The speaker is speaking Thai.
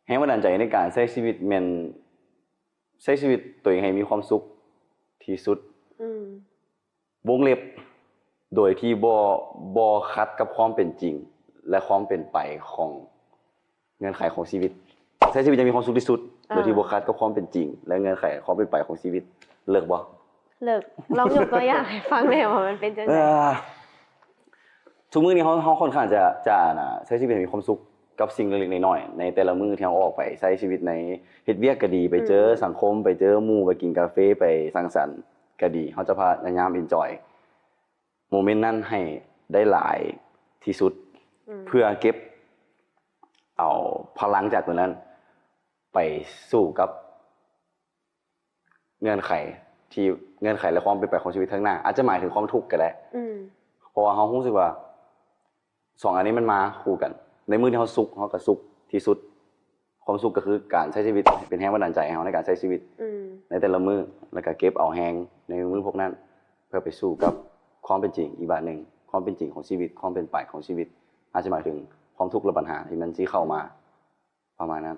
แรงบันดาลใจในการใช้ชีวิตแม่นใช้ชีวิตตัวเองให้มีความสุขที่สุดวงเล็บโดยที่บ่ขัดกับความเป็นจริงและความเป็นไปของเงื่อนไขของชีวิตใช้ชีวิตจะมีความสุขที่สุดโดยที่บ่ขัดกับความเป็นจริงและเงื่อนไขความเป็นไปของชีวิตเลิกบ่เลิกลองยกตัวอย่างให้ฟังหน่อยว่ามันเป็นจังได๋ทุกมื้อนี้เฮาค่อนข้างจะใช้ชีวิตให้มีความสุขกับสิ่งเล็กๆน้อยๆในแต่ละมื้อที่เฮาออกไปใช้ชีวิตในเฮ็ดเวียกก็ดีไปเจอสังคมไปเจอหมู่ไปกินกาแฟไปสังสรรค์ก็ดีเฮาจะพยายามเอนจอยโมเมนต์นั้นให้ได้หลายที่สุดเพื่อเก็บเอาพลังจากตรงนั้นไปสู้กับเงื่อนไขและความเป็นไปของชีวิตข้างหน้าอาจจะหมายถึงความทุกข์ก็ได้เพราะว่าเฮารู้สึกว่า2อันนี้มันมาคู่กันในมื้อที่เฮาสุขเฮาก็สุขที่สุดความสุขก็คือการใช้ชีวิตเป็นแรงบันดาลใจให้เฮาในการใช้ชีวิตในแต่ละมื้อแล้วก็เก็บเอาแรงในมื้อพวกนั้นเพื่อไปสู้กับความเป็นจริงอีกแบบนึงความเป็นจริงของชีวิตความเป็นไปของชีวิตอาจจะหมายถึงความทุกข์และปัญหาที่มันสิเข้ามาประมาณนั้น